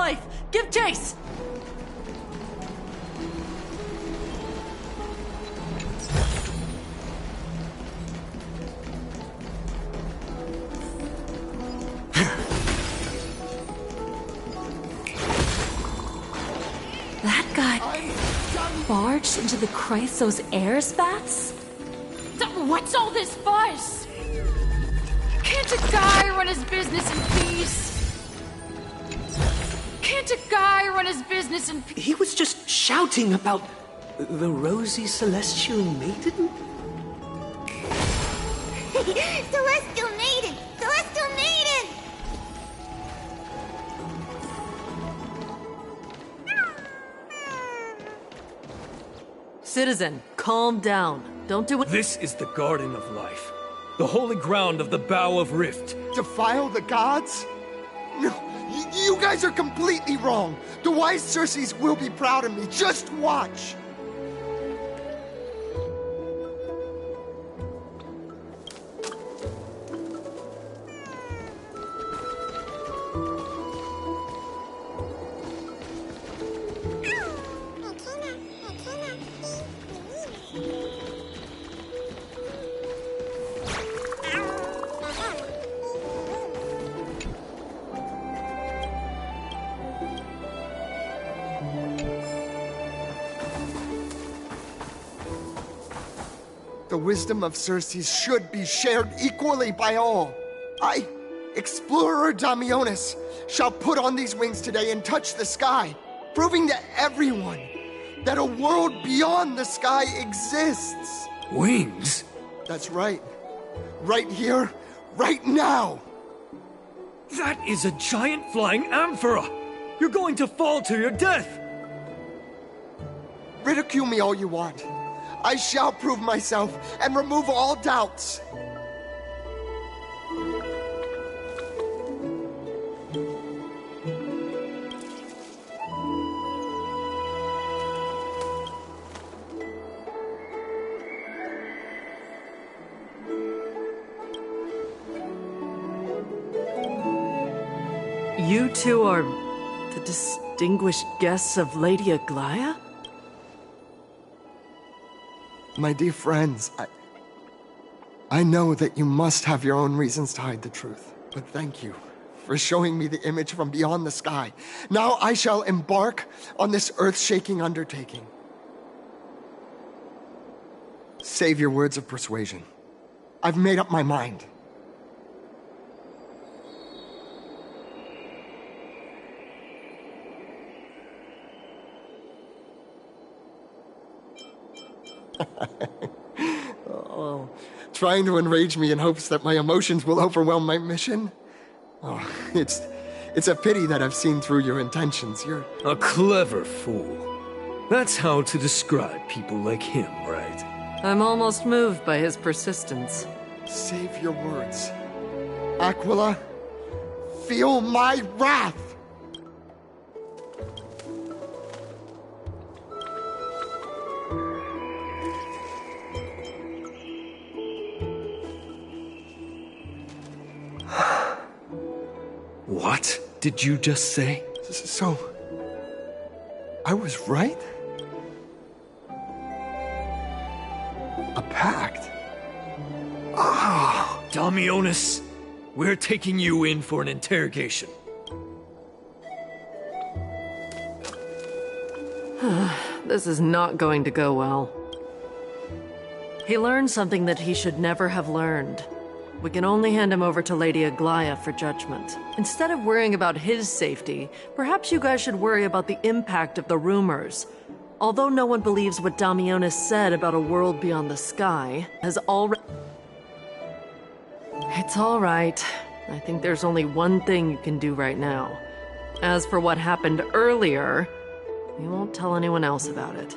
life! Give chase! That guy barged into the Chrysos air spats? What's all this fuss? Can't a guy run his business in peace? Can't a guy run his business in peace? He was just shouting about the rosy celestial maiden? Celestial maiden! Celestial maiden! Citizen, calm down. Don't do it. This is the Garden of Life, the holy ground of the Bow of Rift. Defile the gods? No, you guys are completely wrong. The wise Circes will be proud of me. Just watch. The wisdom of Circes should be shared equally by all. I, explorer Damionis, shall put on these wings today and touch the sky, proving to everyone that a world beyond the sky exists. Wings? That's right. Right here, right now. That is a giant flying amphora! You're going to fall to your death! Ridicule me all you want. I shall prove myself and remove all doubts. You two are the distinguished guests of Lady Aglaia? My dear friends, I know that you must have your own reasons to hide the truth, but thank you for showing me the image from beyond the sky. Now I shall embark on this earth-shaking undertaking. Save your words of persuasion. I've made up my mind. Oh, trying to enrage me in hopes that my emotions will overwhelm my mission? Oh, it's a pity that I've seen through your intentions. You're a clever fool. That's how to describe people like him, right? I'm almost moved by his persistence. Save your words. Aquila, feel my wrath! What did you just say? So, I was right? A pact? Ah! Damionis, we're taking you in for an interrogation. This is not going to go well. He learned something that he should never have learned. We can only hand him over to Lady Aglaia for judgment. Instead of worrying about his safety, perhaps you guys should worry about the impact of the rumors. Although no one believes what Damionis said about a world beyond the sky, has already... It's all right. I think there's only one thing you can do right now. As for what happened earlier, you won't tell anyone else about it.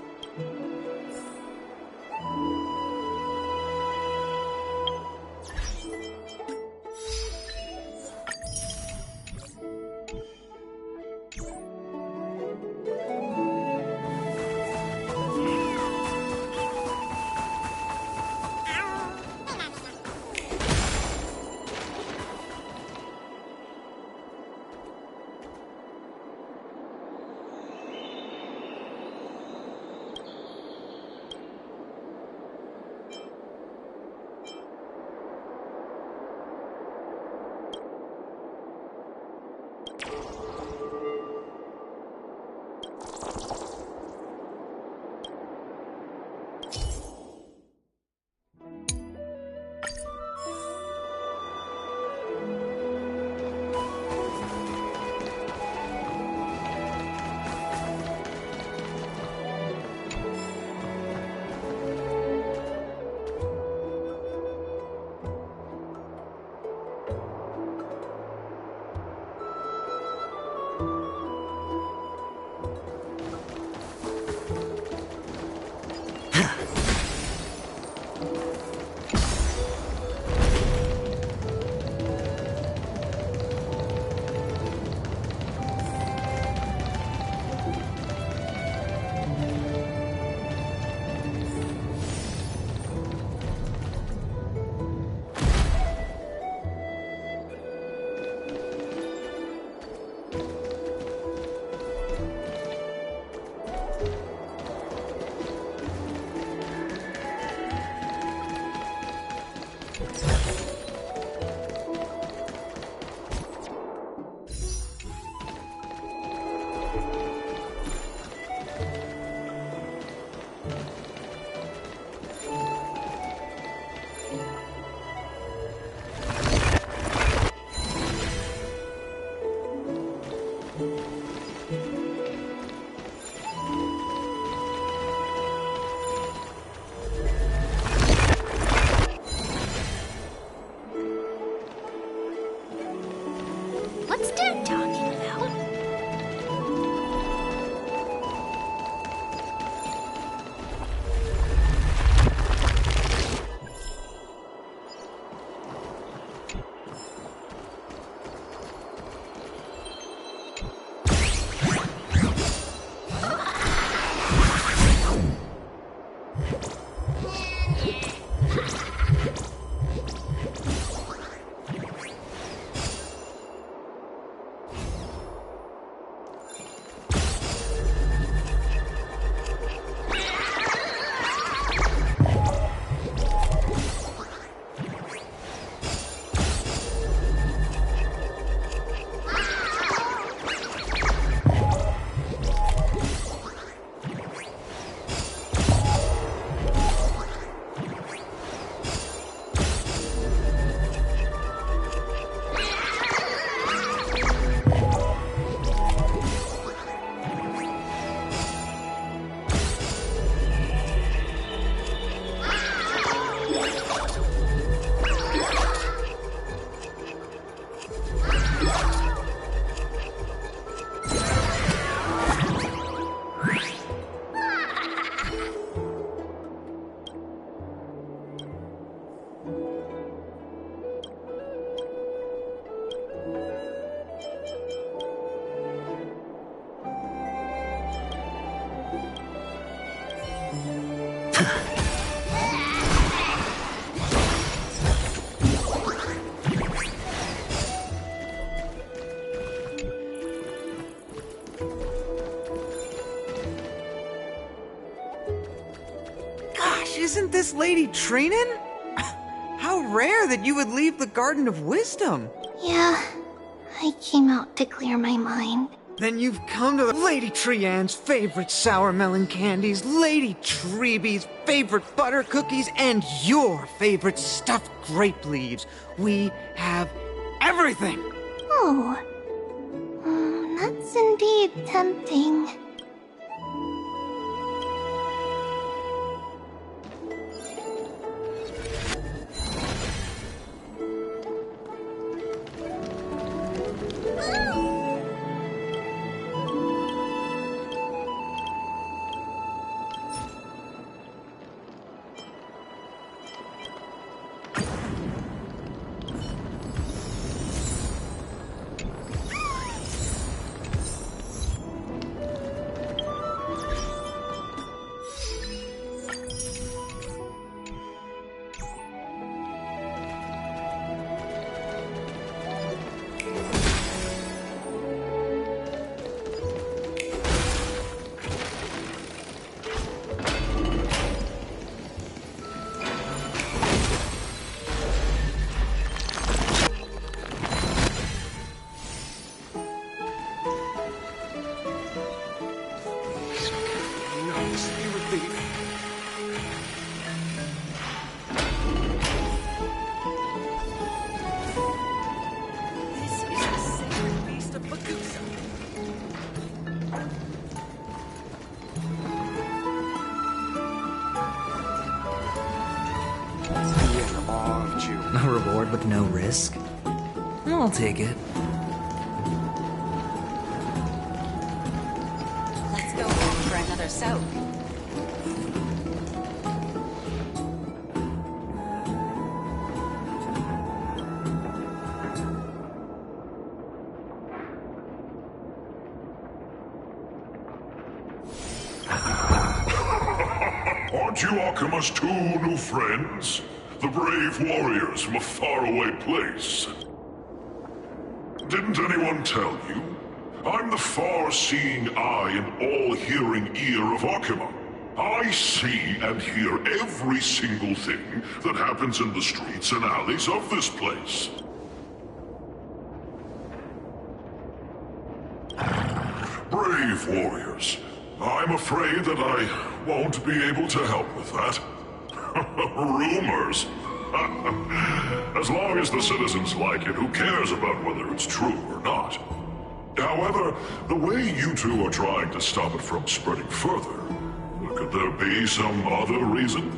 What's Dad talking about? Isn't this lady training? How rare that you would leave the Garden of Wisdom. Yeah, I came out to clear my mind. Then you've come to Lady Trianne's favorite sour melon candies, Lady Treebee's favorite butter cookies, and your favorite stuffed grape leaves. We have everything. Oh, that's indeed tempting. A reward with no risk? I'll take it. Let's go back for another soak. Aren't you Akima's two new friends? The brave warriors from a faraway place. Didn't anyone tell you? I'm the far-seeing eye and all-hearing ear of Akima. I see and hear every single thing that happens in the streets and alleys of this place. Brave warriors, I'm afraid that I won't be able to help with that. Rumors. As long as the citizens like it, who cares about whether it's true or not? However, the way you two are trying to stop it from spreading further, could there be some other reason?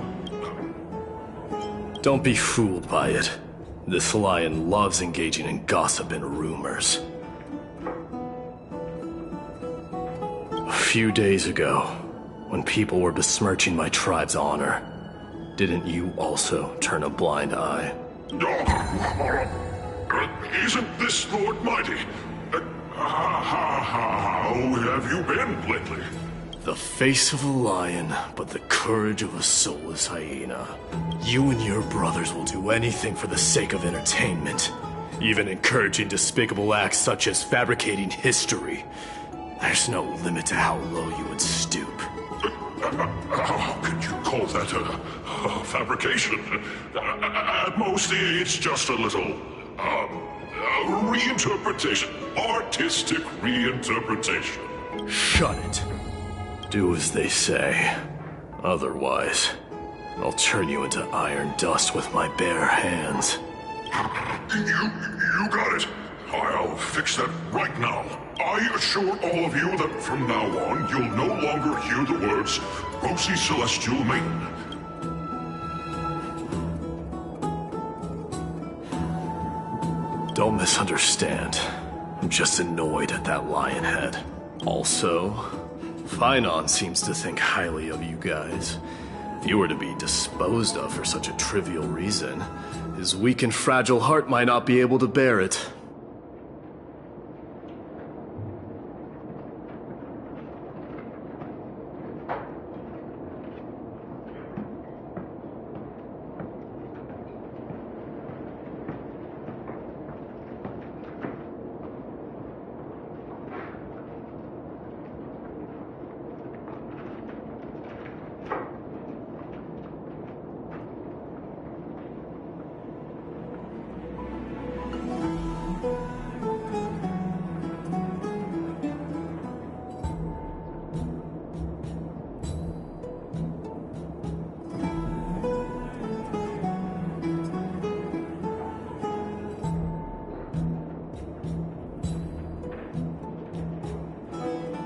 Don't be fooled by it. This lion loves engaging in gossip and rumors. A few days ago, when people were besmirching my tribe's honor, didn't you also turn a blind eye? Isn't this Lord Mighty? How have you been lately? The face of a lion, but the courage of a soulless hyena. You and your brothers will do anything for the sake of entertainment, even encouraging despicable acts such as fabricating history. There's no limit to how low you would stoop. How could you call that a fabrication? At most, it's just a little, reinterpretation. Artistic reinterpretation. Shut it. Do as they say. Otherwise, I'll turn you into iron dust with my bare hands. You got it. I'll fix that right now. I assure all of you that from now on, you'll no longer hear the words Rosy Celestial Maiden. Don't misunderstand. I'm just annoyed at that lion head. Also, Finon seems to think highly of you guys. If you were to be disposed of for such a trivial reason, his weak and fragile heart might not be able to bear it.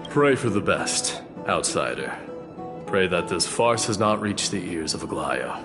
Pray for the best, outsider. Pray that this farce has not reached the ears of Aglaya.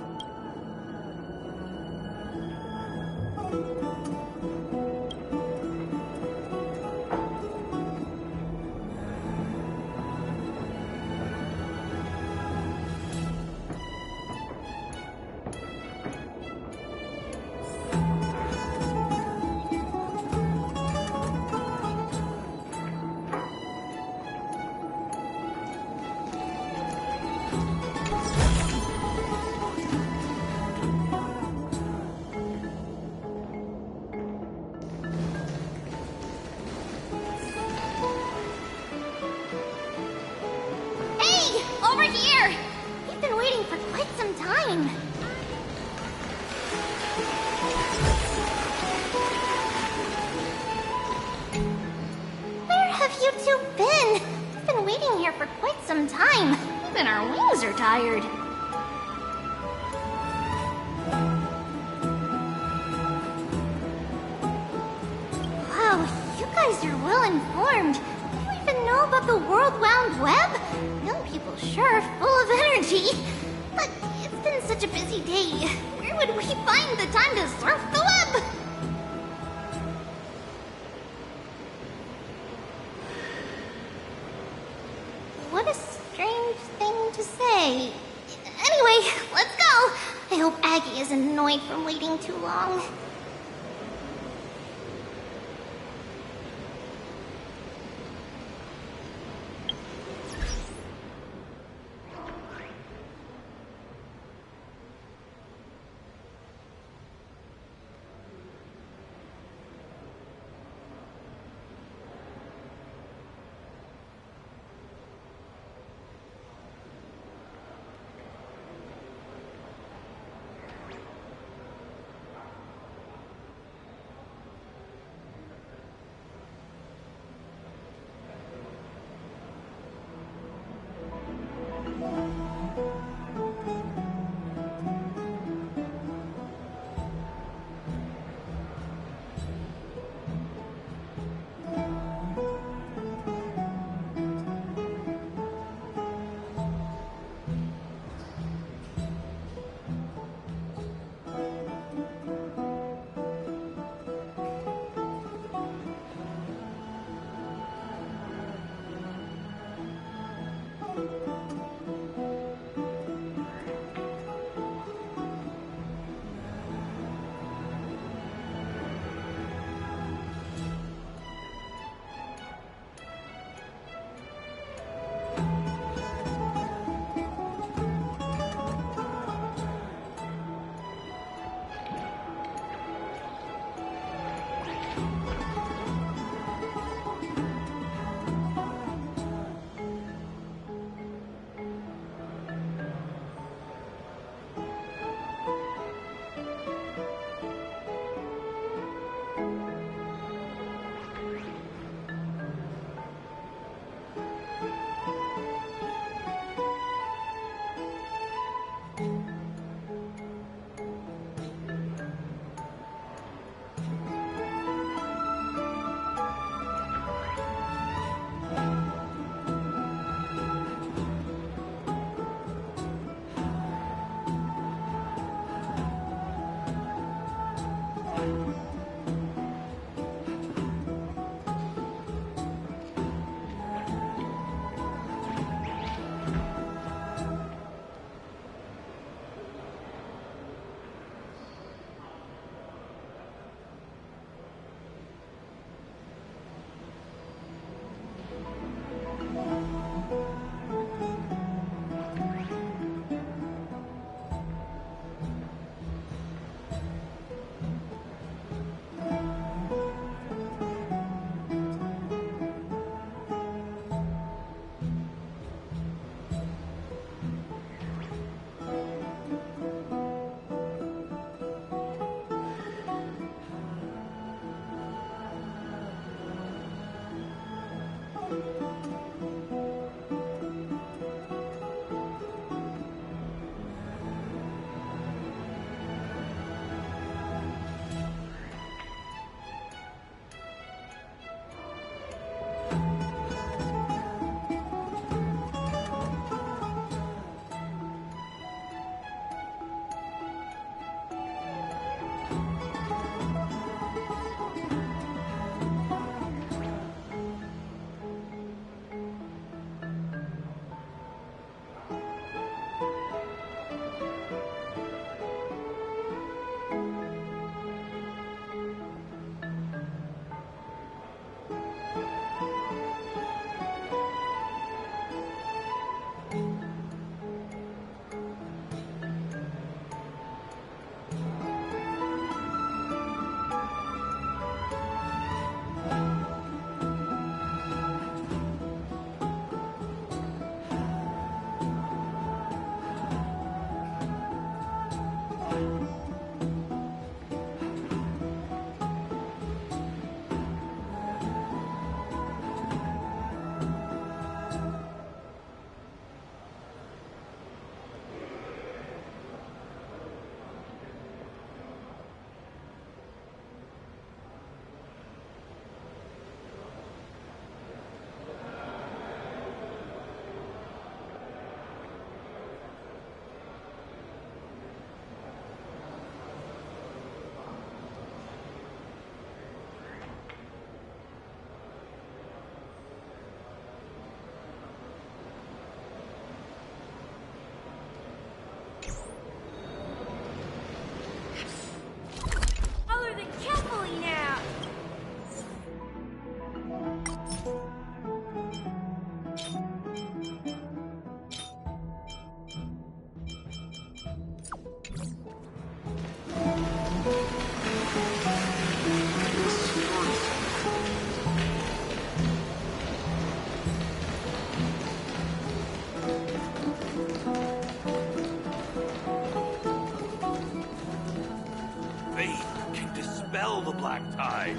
black tide.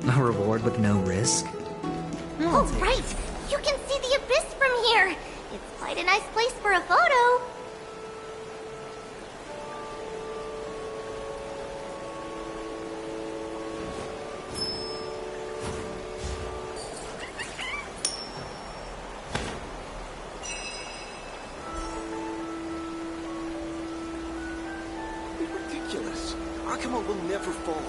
A reward with no risk? Oh, right! You can see the abyss from here! It's quite a nice place for a photo! Ridiculous. Akuma will never fall.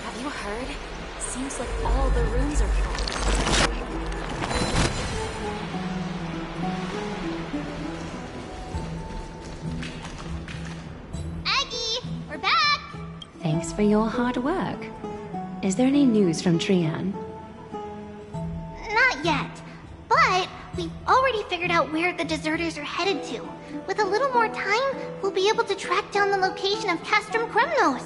Have you heard? Seems like all the rooms are full. Aggie, we're back! Thanks for your hard work. Is there any news from Trian? Not yet, but we've already figured out where the deserters are headed to. With a little more time, we'll be able to track down the location of Castrum Kremnos.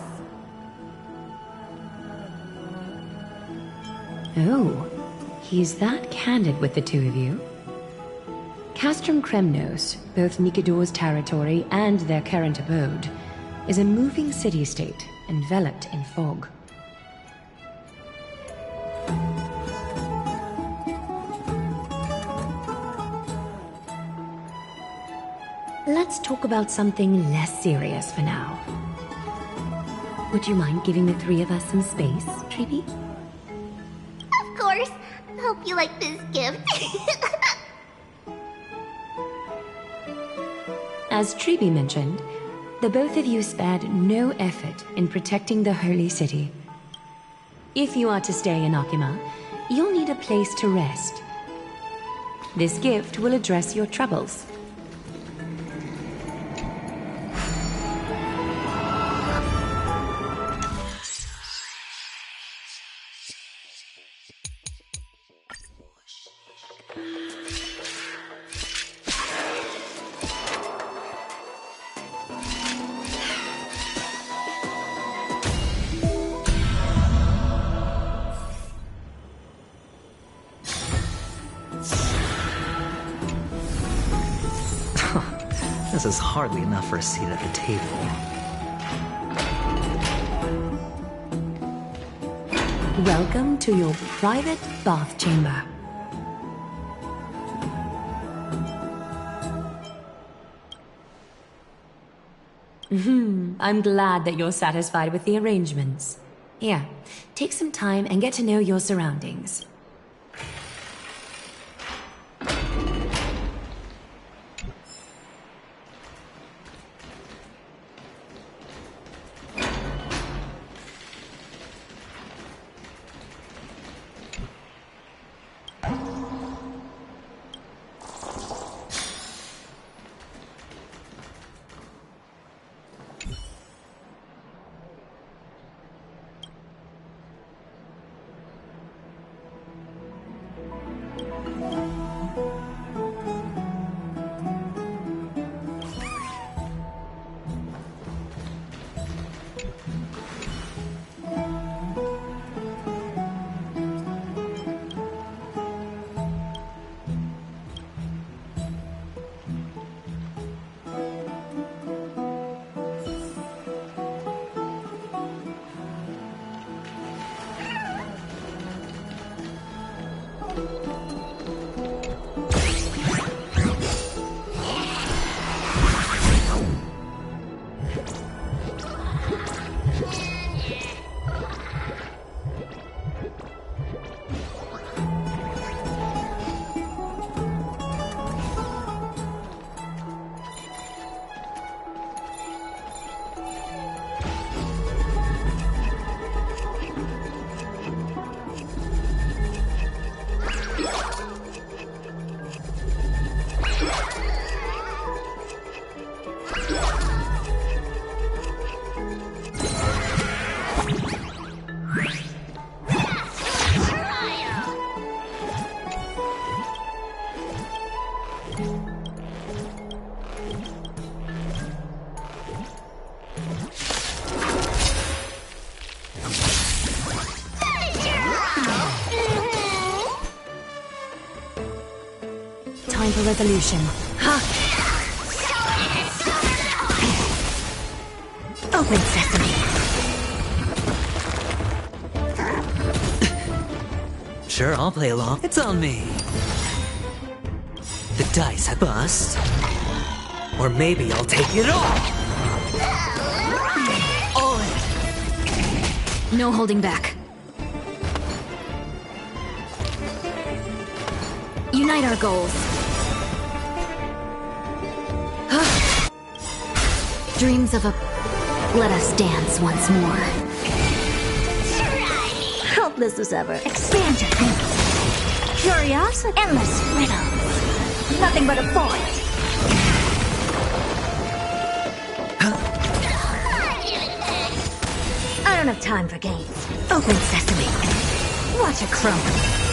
Oh, he's that candid with the two of you. Castrum Kremnos, both Nikador's territory and their current abode, is a moving city-state enveloped in fog. Let's talk about something less serious for now. Would you mind giving the three of us some space, Treeby? Of course. Hope you like this gift. As Treeby mentioned, the both of you spared no effort in protecting the holy city. If you are to stay in Akima, you'll need a place to rest. This gift will address your troubles. This is hardly enough for a seat at the table. Welcome to your private bath chamber. I'm glad that you're satisfied with the arrangements. Here, take some time and get to know your surroundings. time for resolution. Open sesame. Sure, I'll play along. It's on me. The dice I bust. Or maybe I'll take it all. All in. No holding back. Unite our goals. Dreams of a... Let us dance once more. Helpless as ever. Expand your thinking. Curiosity. Endless riddles. Nothing but a void. I don't have time for games. Open sesame. Watch it crumble.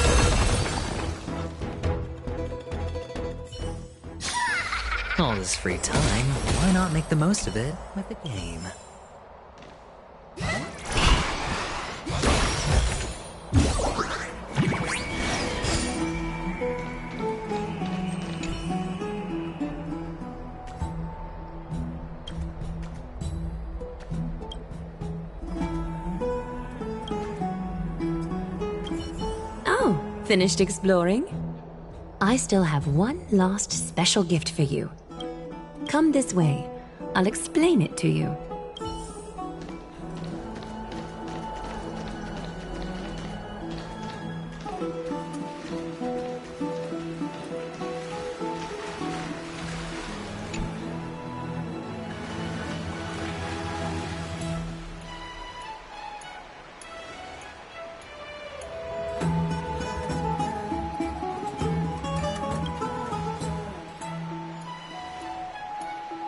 All this free time, why not make the most of it with a game? Oh, finished exploring? I still have one last special gift for you. Come this way. I'll explain it to you.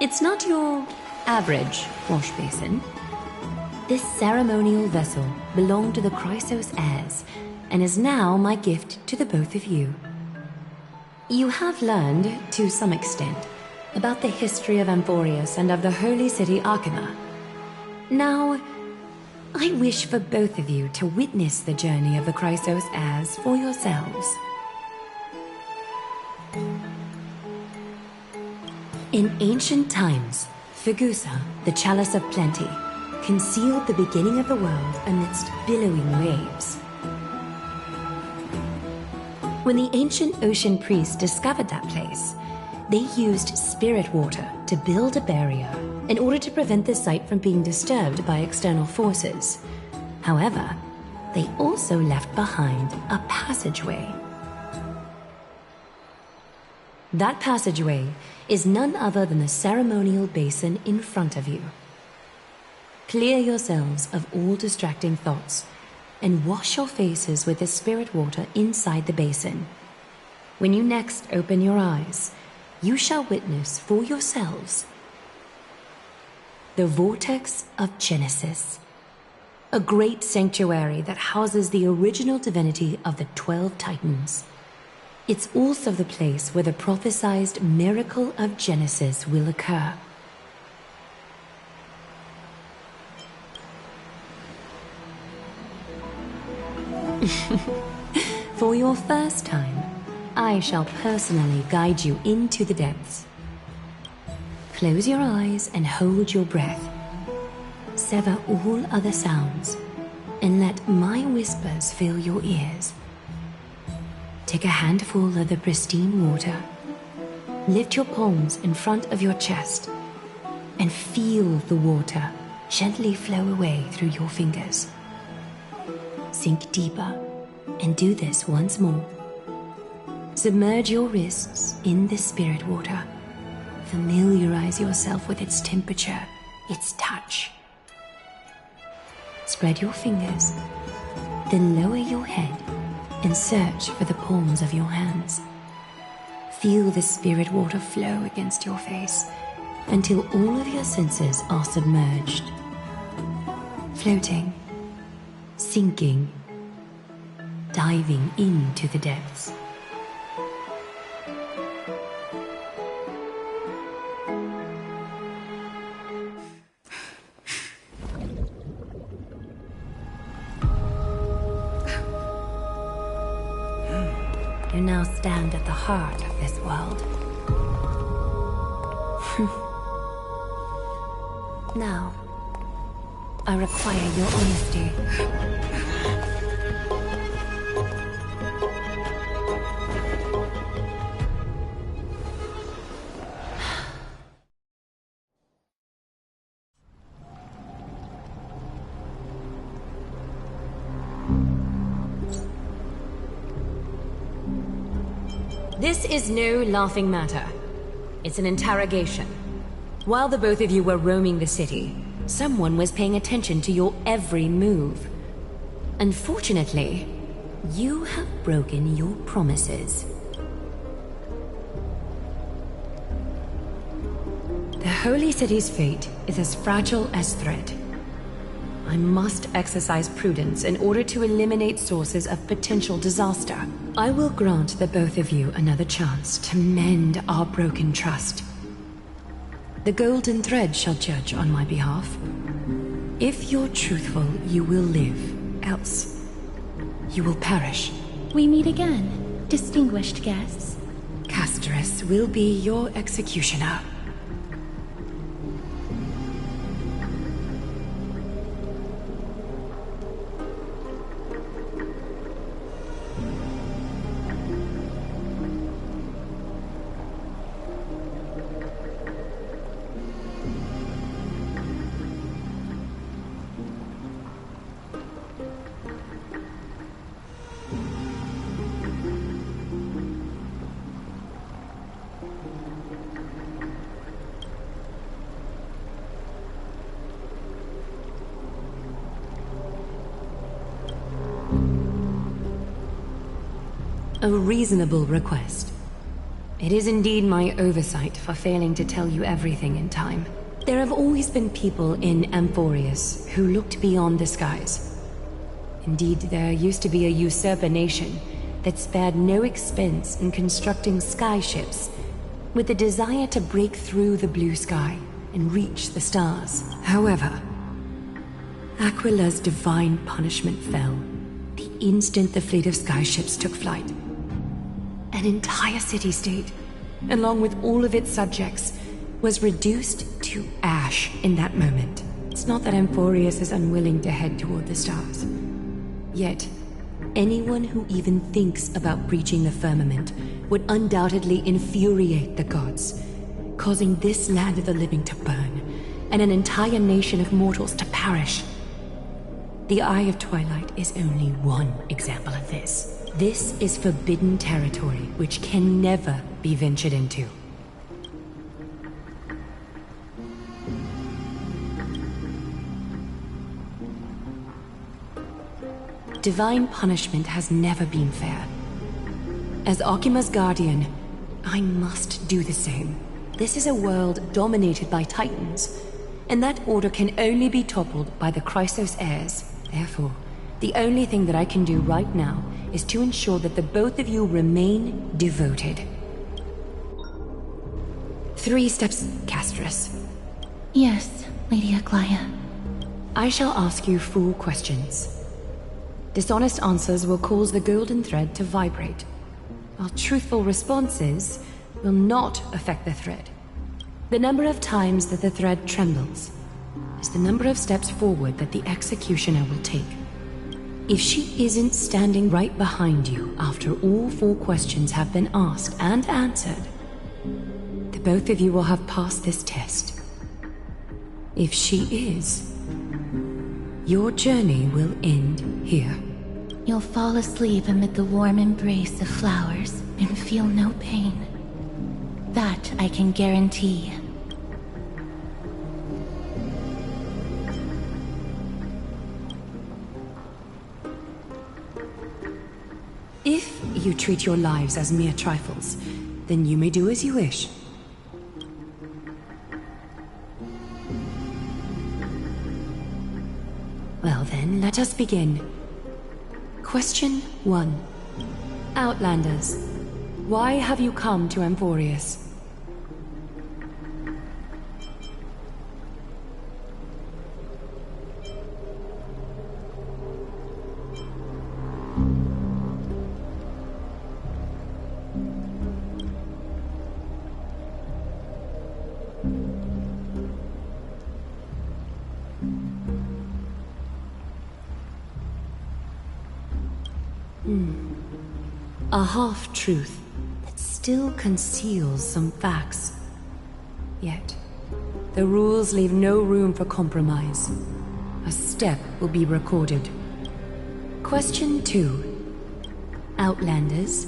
It's not your average wash basin. This ceremonial vessel belonged to the Chrysos heirs and is now my gift to the both of you. You have learned, to some extent, about the history of Amphoreus and of the holy city Archima. Now, I wish for both of you to witness the journey of the Chrysos heirs for yourselves. In ancient times, Fegusa, the chalice of plenty, concealed the beginning of the world amidst billowing waves. When the ancient ocean priests discovered that place, they used spirit water to build a barrier in order to prevent the site from being disturbed by external forces. However, they also left behind a passageway. That passageway is none other than the ceremonial basin in front of you. Clear yourselves of all distracting thoughts and wash your faces with the spirit water inside the basin. When you next open your eyes, you shall witness for yourselves the Vortex of Genesis, a great sanctuary that houses the original divinity of the 12 Titans. It's also the place where the prophesied miracle of Genesis will occur. For your first time, I shall personally guide you into the depths. Close your eyes and hold your breath. Sever all other sounds and let my whispers fill your ears. Take a handful of the pristine water. Lift your palms in front of your chest and feel the water gently flow away through your fingers. Sink deeper and do this once more. Submerge your wrists in the spirit water. Familiarize yourself with its temperature, its touch. Spread your fingers, then lower your head and search for the palms of your hands. Feel the spirit water flow against your face until all of your senses are submerged. Floating, sinking, diving into the depths. You now stand at the heart of this world. Now, I require your honesty. This is no laughing matter. It's an interrogation. While the both of you were roaming the city, someone was paying attention to your every move. Unfortunately, you have broken your promises. The Holy City's fate is as fragile as thread. I must exercise prudence in order to eliminate sources of potential disaster. I will grant the both of you another chance to mend our broken trust. The golden thread shall judge on my behalf. If you're truthful, you will live. Else, you will perish. We meet again, distinguished guests. Casterus will be your executioner. A reasonable request. It is indeed my oversight for failing to tell you everything in time. There have always been people in Amphoreus who looked beyond the skies. Indeed, there used to be a usurper nation that spared no expense in constructing skyships with the desire to break through the blue sky and reach the stars. However, Aquila's divine punishment fell the instant the fleet of skyships took flight. An entire city-state, along with all of its subjects, was reduced to ash in that moment. It's not that Amphoreus is unwilling to head toward the stars. Yet, anyone who even thinks about breaching the firmament would undoubtedly infuriate the gods, causing this land of the living to burn, and an entire nation of mortals to perish. The Eye of Twilight is only one example of this. This is forbidden territory which can never be ventured into. Divine punishment has never been fair. As Okima's guardian, I must do the same. This is a world dominated by Titans, and that order can only be toppled by the Chrysos heirs. Therefore, the only thing that I can do right now is to ensure that the both of you remain devoted. 3 steps, Casterus. Yes, Lady Aglaia. I shall ask you 4 questions. Dishonest answers will cause the golden thread to vibrate, while truthful responses will not affect the thread. The number of times that the thread trembles is the number of steps forward that the executioner will take. If she isn't standing right behind you after all 4 questions have been asked and answered, the both of you will have passed this test. If she is, your journey will end here. You'll fall asleep amid the warm embrace of flowers and feel no pain. That I can guarantee. If you treat your lives as mere trifles, then you may do as you wish. Well then, let us begin. Question 1. Outlanders, why have you come to Amphoreus? A half-truth that still conceals some facts. Yet, the rules leave no room for compromise. A step will be recorded. Question 2. Outlanders,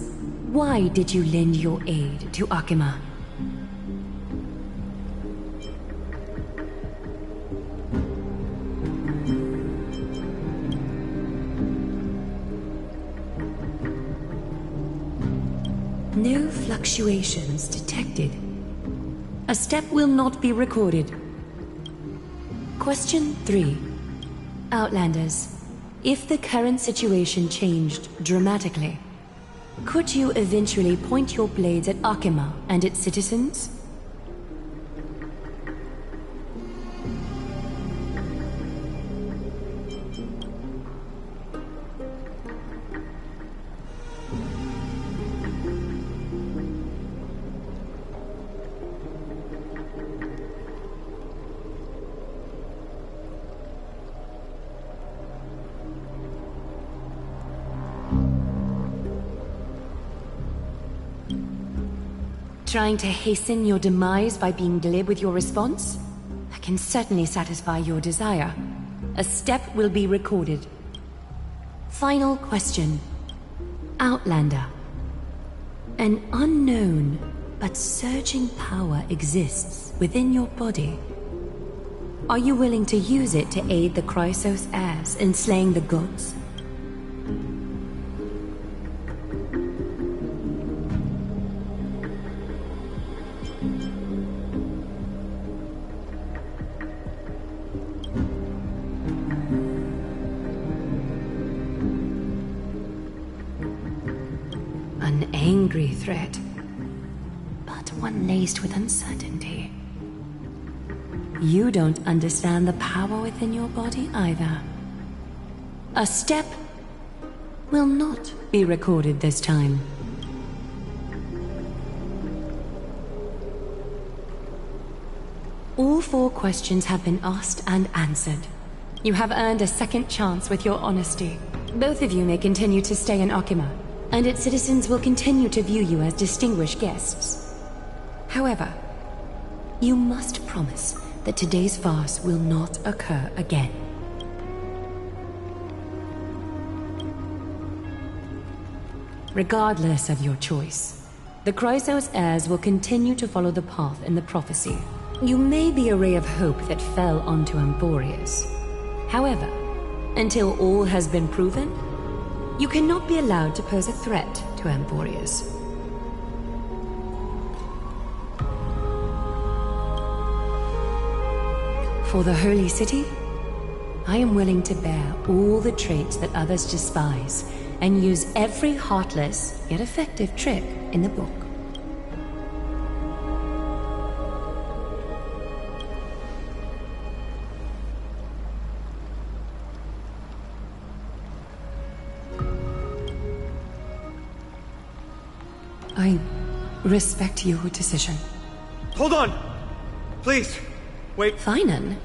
why did you lend your aid to Akima? No fluctuations detected. A step will not be recorded. Question 3. Outlanders, if the current situation changed dramatically, could you eventually point your blades at Akima and its citizens? Trying to hasten your demise by being glib with your response? I can certainly satisfy your desire. A step will be recorded. Final question. Outlander. An unknown but surging power exists within your body. Are you willing to use it to aid the Chrysos heirs in slaying the gods? An angry threat, but one laced with uncertainty. You don't understand the power within your body either. A step will not be recorded this time. All 4 questions have been asked and answered. You have earned a second chance with your honesty. Both of you may continue to stay in Akima, and its citizens will continue to view you as distinguished guests. However, you must promise that today's farce will not occur again. Regardless of your choice, the Chrysos heirs will continue to follow the path in the prophecy. You may be a ray of hope that fell onto amphoreus. However, until all has been proven, you cannot be allowed to pose a threat to amphoreus. For the Holy City, I am willing to bear all the traits that others despise and use every heartless yet effective trick in the book. I respect your decision. Hold on! Please, wait. Finan?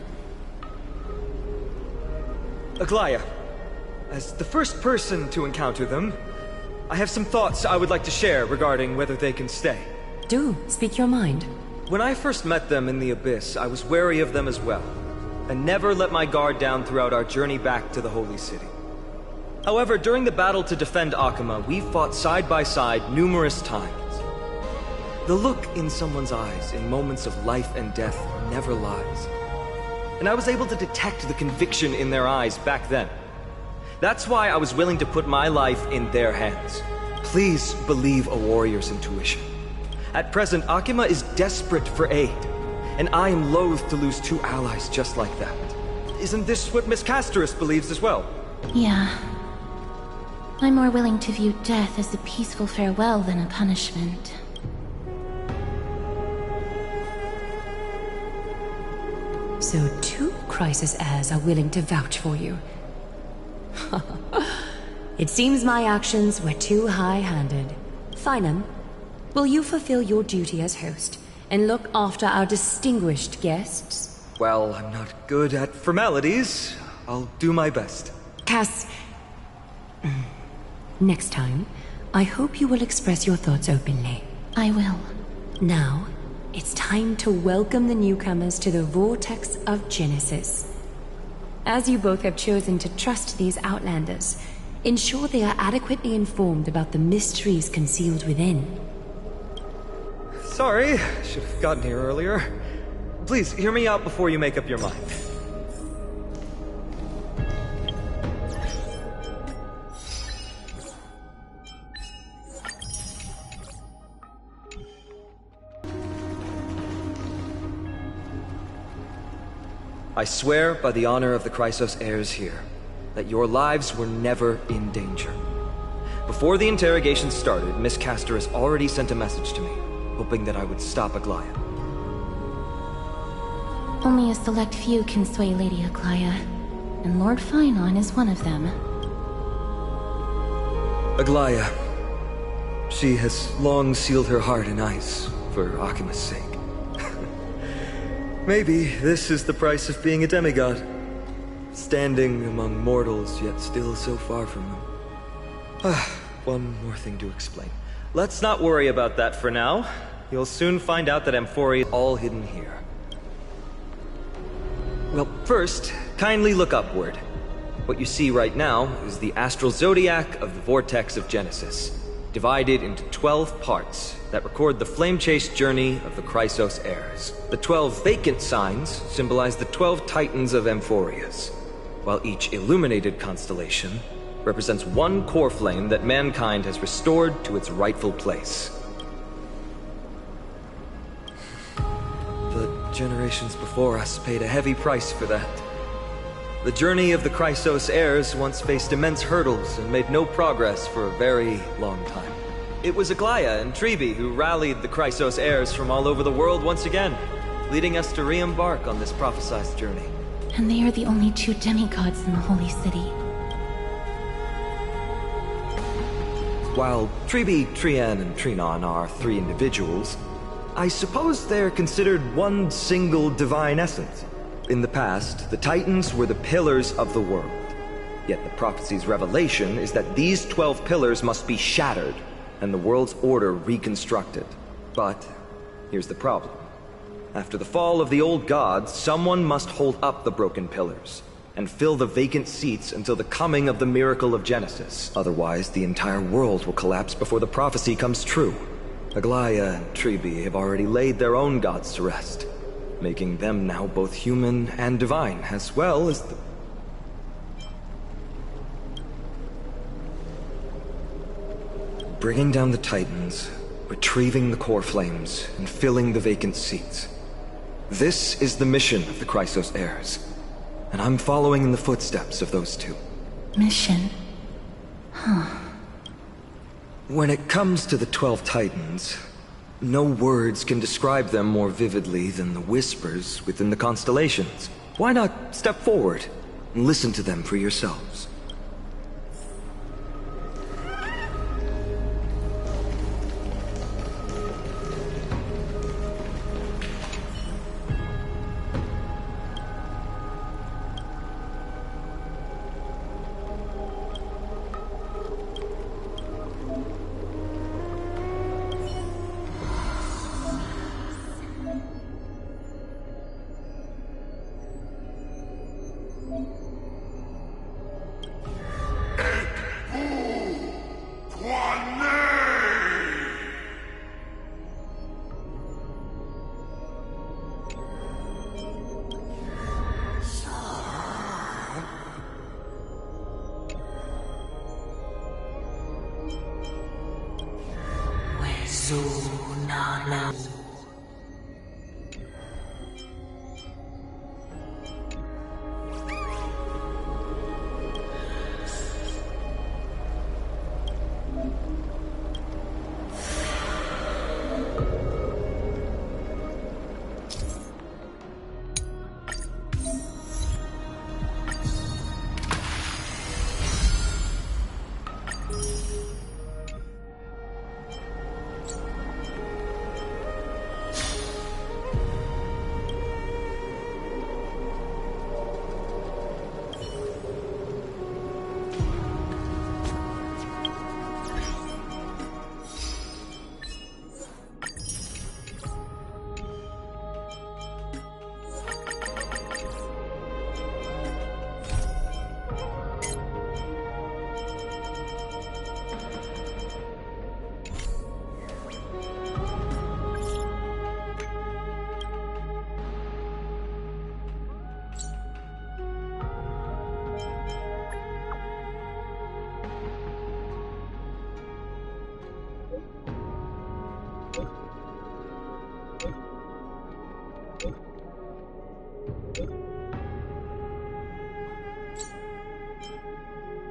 Aglaya, as the first person to encounter them, I have some thoughts I would like to share regarding whether they can stay. Do, speak your mind. When I first met them in the Abyss, I was wary of them as well, and never let my guard down throughout our journey back to the Holy City. However, during the battle to defend Akima, we fought side by side numerous times. The look in someone's eyes in moments of life and death never lies. And I was able to detect the conviction in their eyes back then. That's why I was willing to put my life in their hands. Please believe a warrior's intuition. At present, Akima is desperate for aid, and I am loath to lose 2 allies just like that. Isn't this what Miss Casterus believes as well? Yeah. I'm more willing to view death as a peaceful farewell than a punishment. So 2 Chrysos heirs are willing to vouch for you. It seems my actions were too high-handed. Finan, will you fulfill your duty as host and look after our distinguished guests? Well, I'm not good at formalities. I'll do my best. Cass... Next time, I hope you will express your thoughts openly. I will. Now, it's time to welcome the newcomers to the Vortex of Genesis. As you both have chosen to trust these Outlanders, ensure they are adequately informed about the mysteries concealed within. Sorry, I should have gotten here earlier. Please, hear me out before you make up your mind. I swear by the honor of the Chrysos heirs here, that your lives were never in danger. Before the interrogation started, Miss Castor has already sent a message to me, hoping that I would stop Aglaya. Only a select few can sway Lady Aglaya, and Lord Finon is one of them. Aglaya. She has long sealed her heart in ice, for Akima's sake. Maybe this is the price of being a demigod. Standing among mortals, yet still so far from them. One more thing to explain. Let's not worry about that for now. You'll soon find out that amphoreus is all hidden here. Well, first, kindly look upward. What you see right now is the astral zodiac of the Vortex of Genesis, divided into 12 parts that record the flame-chased journey of the Chrysos heirs. The 12 vacant signs symbolize the 12 titans of Amphoreus, while each illuminated constellation represents one core flame that mankind has restored to its rightful place. The generations before us paid a heavy price for that. The journey of the Chrysos heirs once faced immense hurdles and made no progress for a very long time. It was Aglaya and Tribi who rallied the Chrysos heirs from all over the world once again, leading us to re-embark on this prophesized journey. And they are the only two demigods in the Holy City. While Tribi, Trian, and Trinon are 3 individuals, I suppose they're considered one single divine essence. In the past, the Titans were the pillars of the world. Yet the prophecy's revelation is that these 12 pillars must be shattered, and the world's order reconstructed. But here's the problem. After the fall of the old gods, someone must hold up the broken pillars and fill the vacant seats until the coming of the miracle of Genesis. Otherwise, the entire world will collapse before the prophecy comes true. Aglaya and Tribi have already laid their own gods to rest, making them now both human and divine, as well as the... Bringing down the Titans, retrieving the core flames, and filling the vacant seats. This is the mission of the Chrysos heirs, and I'm following in the footsteps of those two. Mission? Huh. When it comes to the 12 Titans, no words can describe them more vividly than the whispers within the constellations. Why not step forward and listen to them for yourselves? Zunana.